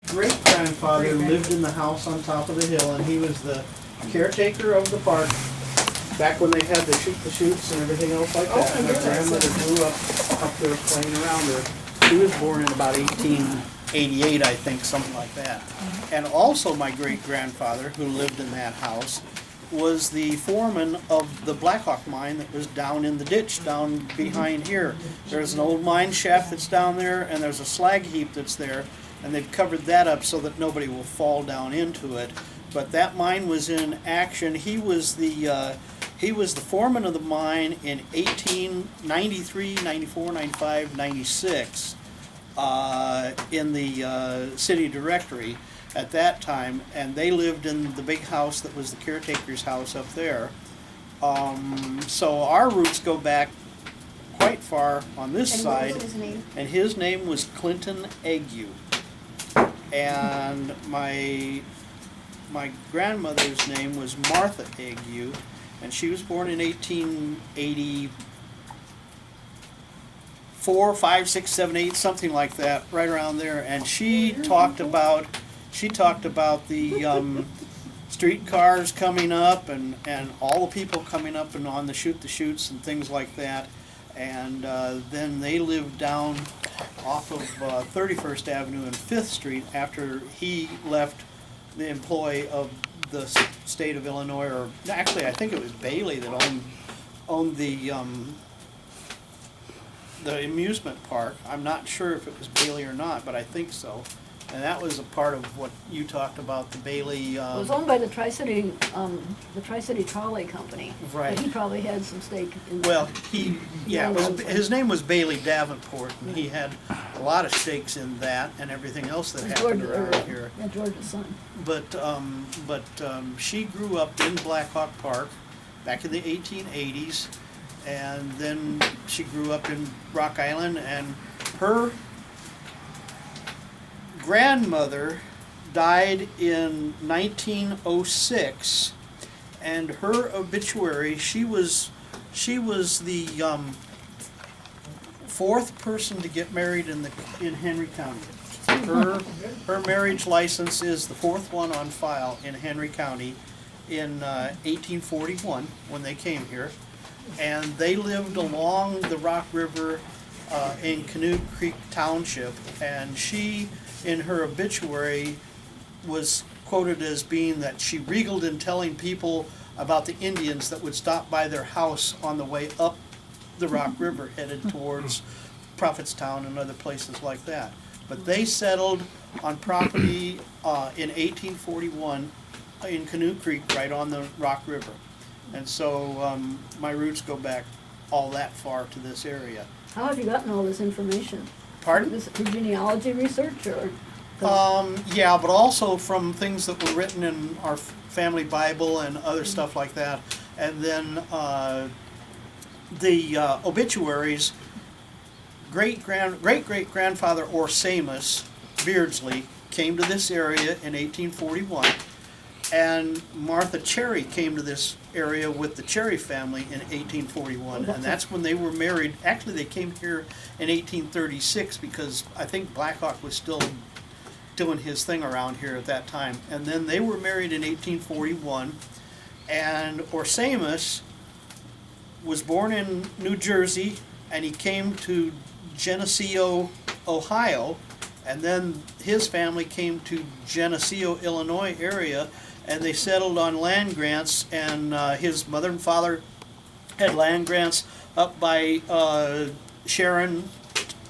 great-grandfather lived in the house on top of the hill, and he was the caretaker of the park back when they had the shoot the shoots and everything else like that. Oh, my My goodness. grandmother grew up there playing around there. She was born in about 1888, I think, something like that. And also my great-grandfather, who lived in that house, was the foreman of the Blackhawk mine that was down in the ditch down behind here. There's an old mine shaft that's down there, and there's a slag heap that's there, and they've covered that up so that nobody will fall down into it. But that mine was in action. He was the foreman of the mine in 1893, 94, 95, 96 in the city directory at that time, and they lived in the big house that was the caretaker's house up there. So our roots go back quite far on this And side. what was his name? And his name was Clinton Ague. And my grandmother's name was Martha Ague, and she was born in 1884, 5, 6, 7, 8, something like that, right around there. And she talked about the streetcars coming up and all the people coming up and on the shoot the shoots and things like that. And then they lived down off of 31st Avenue and 5th Street after he left the employ of the state of Illinois, or actually I think it was Bailey that owned the amusement park. I'm not sure if it was Bailey or not, but I think so. And that was a part of what you talked about, the Bailey. It was owned by the Tri-City Trolley Company. Right. But he probably had some stake in. Well, his name was Bailey Davenport, and he had a lot of stakes in that and everything else that happened around here. Yeah, George's son. But she grew up in Blackhawk Park back in the 1880s, and then she grew up in Rock Island, and her grandmother died in 1906, and her obituary, she was the fourth person to get married in Henry County. Her marriage license is the fourth one on file in Henry County in 1841 when they came here, and they lived along the Rock River in Canoe Creek Township, and she, in her obituary, was quoted as being that she regaled in telling people about the Indians that would stop by their house on the way up the Rock River headed towards Prophetstown and other places like that. But they settled on property in 1841 in Canoe Creek right on the Rock River. And so my roots go back all that far to this area. How have you gotten all this information? Pardon? This through genealogy research or? Yeah, but also from things that were written in our family Bible and other stuff like that. And then the obituaries, great-great-grandfather Orsamus Beardsley came to this area in 1841, and Martha Cherry came to this area with the Cherry family in 1841, and that's when they were married. Actually, they came here in 1836 because I think Blackhawk was still doing his thing around here at that time. And then they were married in 1841, and Orsamus was born in New Jersey, and he came to Geneseo, Ohio, and then his family came to Geneseo, Illinois area, and they settled on land grants, and his mother and father had land grants up by Sharon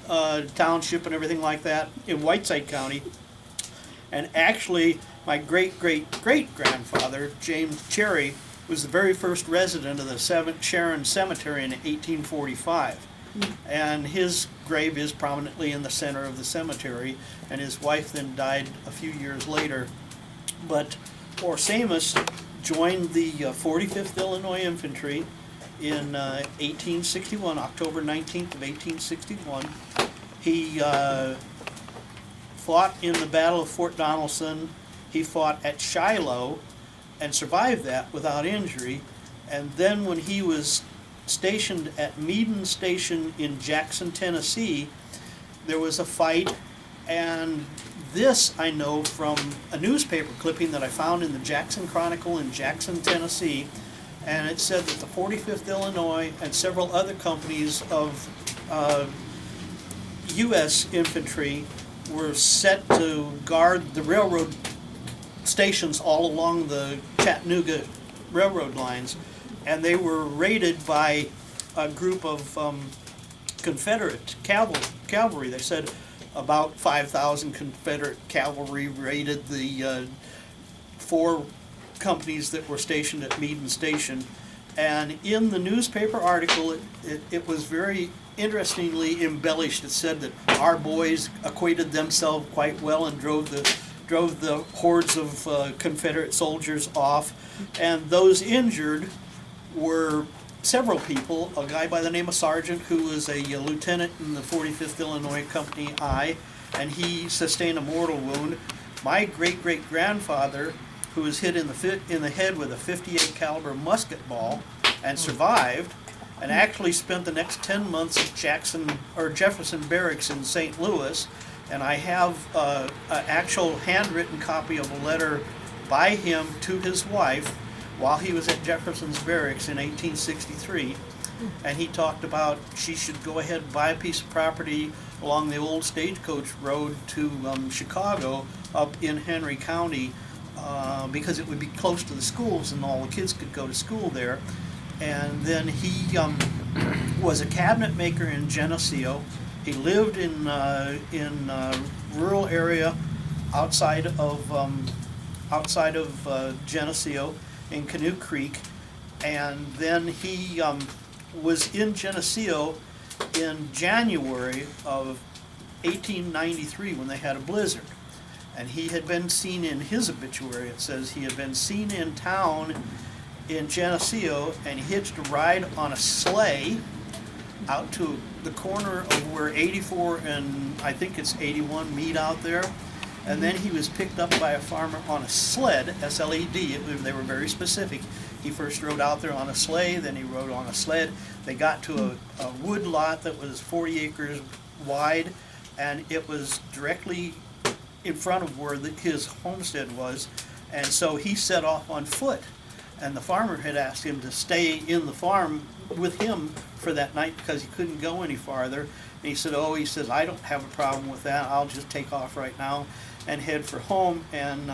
Township and everything like that in Whiteside County. And actually, my great-great-great-grandfather, James Cherry, was the very first resident of the Sharon Cemetery in 1845. And his grave is prominently in the center of the cemetery, and his wife then died a few years later. But Orsamus joined the 45th Illinois Infantry in 1861, October 19th of 1861. He fought in the Battle of Fort Donelson. He fought at Shiloh and survived that without injury. And then when he was stationed at Meaden Station in Jackson, Tennessee, there was a fight, And this I know from a newspaper clipping that I found in the Jackson Chronicle in Jackson, Tennessee. And it said that the 45th Illinois and several other companies of U.S. infantry were set to guard the railroad stations all along the Chattanooga railroad lines. And they were raided by a group of Confederate cavalry. They said about 5,000 Confederate cavalry raided the 4 companies that were stationed at Meaden Station. And in the newspaper article, it was very interestingly embellished. It said that our boys acquitted themselves quite well and drove the hordes of Confederate soldiers off. And those injured were several people, a guy by the name of Sargent, who was a lieutenant in the 45th Illinois Company I, and he sustained a mortal wound. My great-great-grandfather, who was hit in the head with a .58 caliber musket ball and survived, and actually spent the next 10 months at Jefferson Barracks in St. Louis. And I have an actual handwritten copy of a letter by him to his wife while he was at Jefferson's Barracks in 1863. And he talked about she should go ahead and buy a piece of property along the old stagecoach road to Chicago up in Henry County, because it would be close to the schools and all the kids could go to school there. And then he was a cabinet maker in Geneseo. He lived in rural area outside of Geneseo in Canoe Creek, and then he was in Geneseo in January of 1893 when they had a blizzard. And he had been seen in his obituary, it says he had been seen in town in Geneseo, and he hitched a ride on a sleigh out to the corner of where 84 and I think it's 81 meet out there. And then he was picked up by a farmer on a sled, S-L-E-D, they were very specific. He first rode out there on a sleigh, then he rode on a sled. They got to a wood lot that was 40 acres wide, and it was directly in front of where his homestead was. And so he set off on foot. And the farmer had asked him to stay in the farm with him for that night because he couldn't go any farther. And he said, I don't have a problem with that. I'll just take off right now and head for home. And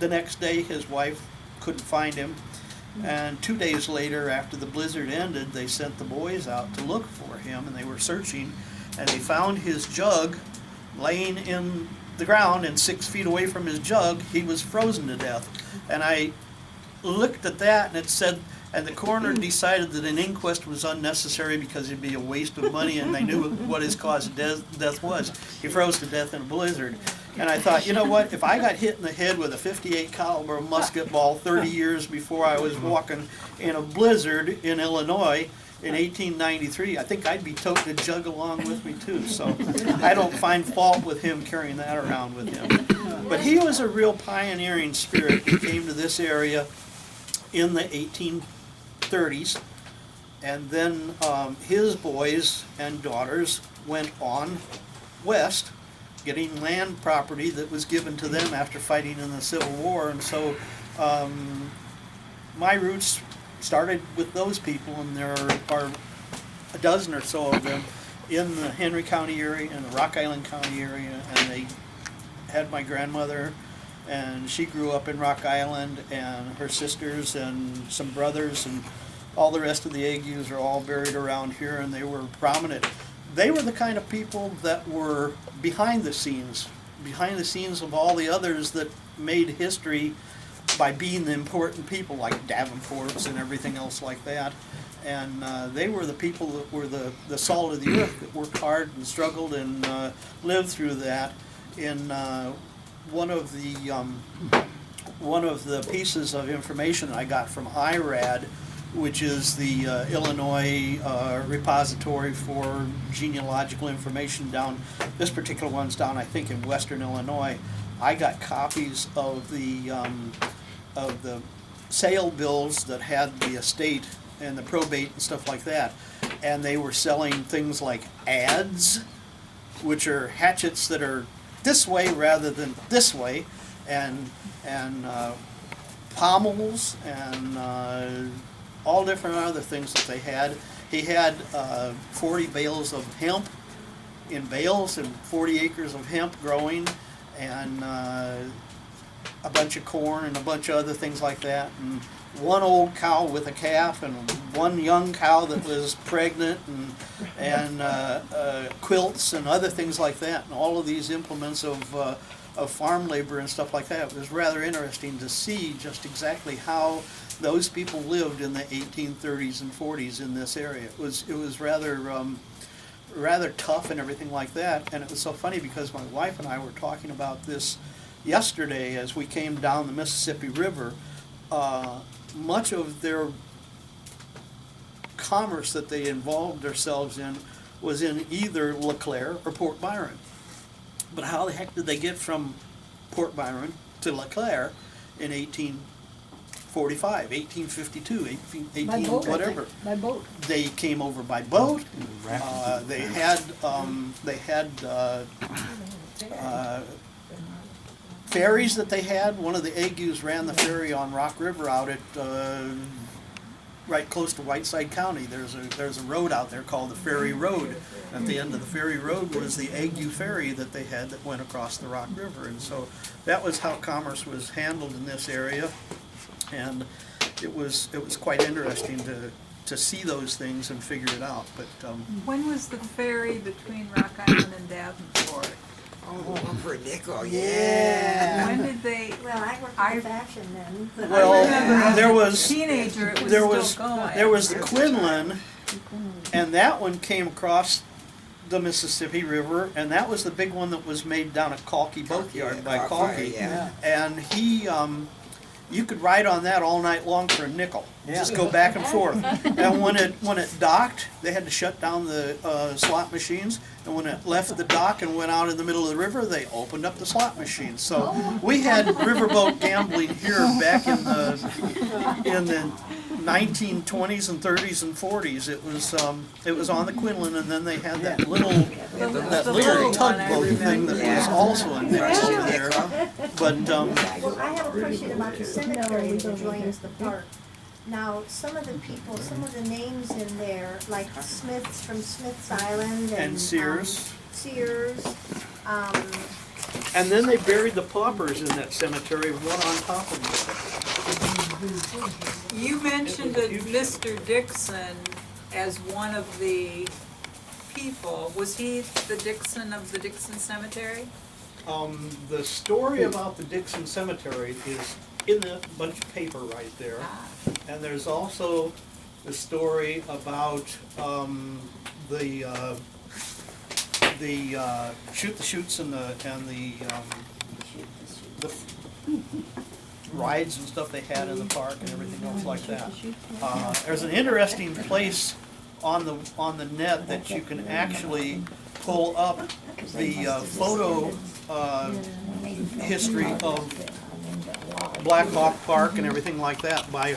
the next day his wife couldn't find him. And 2 days later, after the blizzard ended, they sent the boys out to look for him, and they were searching, and they found his jug laying in the ground, and 6 feet away from his jug he was frozen to death. And I looked at that, and it said, and the coroner decided that an inquest was unnecessary because it'd be a waste of money, and they knew what his cause of death was. He froze to death in a blizzard. And I thought, you know what, if I got hit in the head with a .58 caliber musket ball 30 years before I was walking in a blizzard in Illinois in 1893, I think I'd be toting a jug along with me too. So I don't find fault with him carrying that around with him. But he was a real pioneering spirit. He came to this area in the 1830s, and then his boys and daughters went on west, getting land property that was given to them after fighting in the Civil War. And so my roots started with those people, and there are a dozen or so of them in the Henry County area and the Rock Island County area. And they had my grandmother, and she grew up in Rock Island, and her sisters and some brothers, and all the rest of the Agues are all buried around here, and they were prominent. They were the kind of people that were behind the scenes of all the others that made history by being the important people like Davenports and everything else like that. And they were the people that were the salt of the earth that worked hard and struggled and lived through that. In one of the pieces of information I got from IRAD, which is the Illinois repository for genealogical information down, this particular one's down, I think, in western Illinois. I got copies of the sale bills that had the estate and the probate and stuff like that. And they were selling things like adze, which are hatchets that are this way rather than this way, and pommels and all different other things that they had. He had 40 bales of hemp in bales and 40 acres of hemp growing, and a bunch of corn and a bunch of other things like that, and one old cow with a calf and one young cow that was pregnant, and quilts and other things like that, and all of these implements of farm labor and stuff like that. It was rather interesting to see just exactly how those people lived in the 1830s and 40s in this area. It was rather tough and everything like that, and it was so funny because my wife and I were talking about this yesterday as we came down the Mississippi River. Much of their commerce that they involved themselves in was in either LeClaire or Port Byron. But how the heck did they get from Port Byron to LeClaire in 1845, 1852, 18 By boat, I whatever? think. By boat. They came over by boat. They had ferries that they had. One of the Agues ran the ferry on Rock River out at right close to Whiteside County. There's a road out there called the Ferry Road. At the end of the Ferry Road was the Ague ferry that they had that went across the Rock River, and so that was how commerce was handled in this area. And it was quite interesting to see those things and figure it out. But When was the ferry between Rock Island and Davenport? Oh, for a nickel, yeah. When did they? Well, I worked in fashion then. Well, I remember as there a was- teenager, it was there still going. there was the Quinlan, and that one came across the Mississippi River, and that was the big one that was made down at Calkey Boatyard by Calkey. Yeah. And he, you could ride on that all night long for a nickel. Just go back and forth. And when it docked, they had to shut down the slot machines. And when it left the dock and went out in the middle of the river, they opened up the slot machines. So we had riverboat gambling here back in the 1920s and 30s and 40s. It was on the Quinlan, and then they had that little The little one I tugboat thing that was Yeah. also in there over there. But Well, I have a question about the cemetery that adjoins the park. Now, some of the people, some of the names in there, like Smiths from Smith's Island And Sears. Sears, and then they buried the paupers in that cemetery, one on top of the You mentioned that Mr. Dixon as one of the people. Was he the Dixon of the Dixon Cemetery? The story about the Dixon Cemetery is in the bunch of paper right there. And there's also the story about the shoot the chutes and the rides and stuff they had in the park and everything else like that. There's an interesting place on the net that you can actually pull up the photo history of Black Hawk Park and everything like that by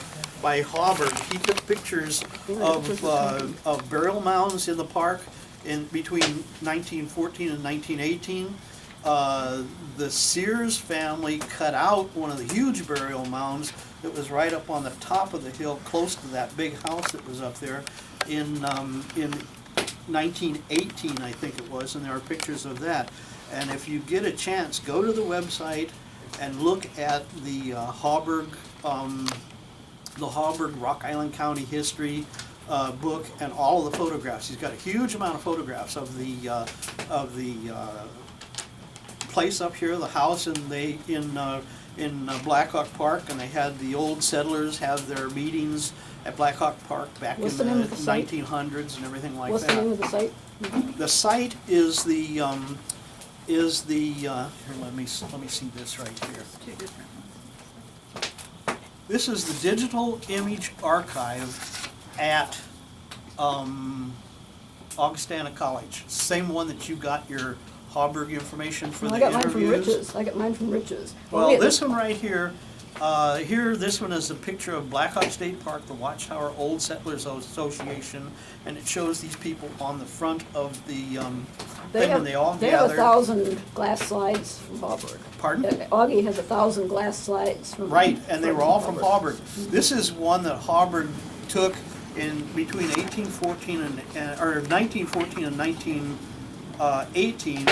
Hobart. He took pictures of burial mounds in the park in between 1914 and 1918. The Sears family cut out one of the huge burial mounds that was right up on the top of the hill, close to that big house that was up there in 1918, I think it was, and there are pictures of that. And if you get a chance, go to the website and look at the Hauberg Rock Island County History book and all of the photographs. He's got a huge amount of photographs of the place up here, the house in Black Hawk Park, and they had the old settlers have their meetings at Black Hawk Park back What's in the name the of the site? 1900s and everything like What's that. the name of the site? The site is the here, let me see this right here. Two different ones. This is the Digital Image Archive at Augustana College. Same one that you got your Hauberg information for Well, the I got mine from interviews. Rich's. I got mine from Rich's. Well, yeah, this one right here, this one is a picture of Black Hawk State Park, the Watchtower Old Settlers Association, and it shows these people on the front of the and they all They have gathered. 1,000 glass slides from Fallbrook. Pardon? Augie has 1,000 glass slides from. Right, and they were all from Auburn. This is one that Auburn took in between 1814 or 1914 and 1918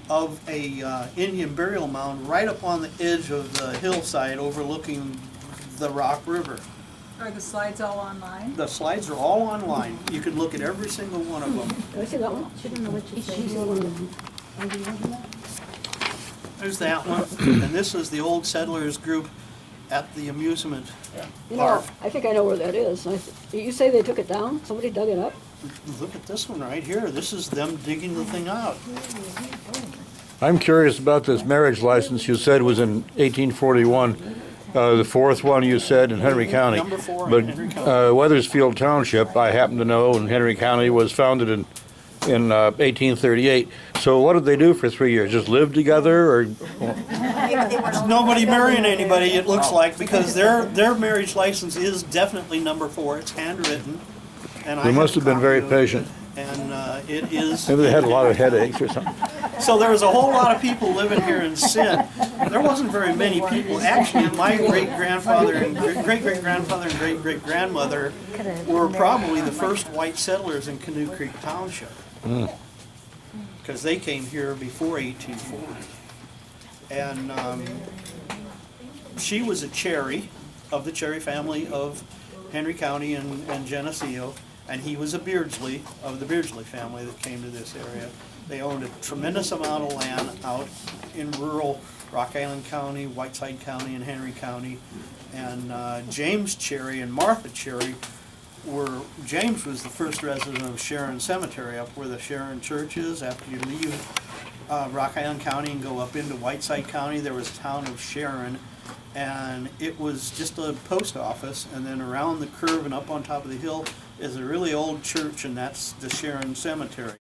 of a Indian burial mound right up on the edge of the hillside overlooking the Rock River. Are the slides all online? The slides are all online. You can look at every single one of them. Can I see that one? She didn't know what you said. She's the one There's that one, and this is the old settlers group at the amusement You know, park. I think I know where that is. You say they took it down? Somebody dug it up? Look at this one right here. This is them digging the thing out. I'm curious about this marriage license you said was in 1841. The fourth one you said in Henry County. Number 4 in But Henry County. Weathersfield Township, I happen to know, in Henry County, was founded in 1838. So what did they do for 3 years? Just live together, or There's nobody marrying anybody, it looks like, because their marriage license is definitely number 4. It's handwritten. And I They must have have been very a copy of it, patient. And it is. maybe they had a lot of headaches or something? So there was a whole lot of people living here in Sid. There wasn't very many people. Actually, my great-grandfather and great-great-grandfather and great-great-grandmother were probably the first white settlers in Canoe Creek Township. Because they came here before 1840. And she was a Cherry of the Cherry family of Henry County and Geneseo. And he was a Beardsley of the Beardsley family that came to this area. They owned a tremendous amount of land out in rural Rock Island County, Whiteside County, and Henry County. And James Cherry and Martha Cherry James was the first resident of Sharon Cemetery, up where the Sharon Church is. After you leave Rock Island County and go up into Whiteside County, there was a town of Sharon. And it was just a post office, and then around the curve and up on top of the hill is a really old church, and that's the Sharon Cemetery.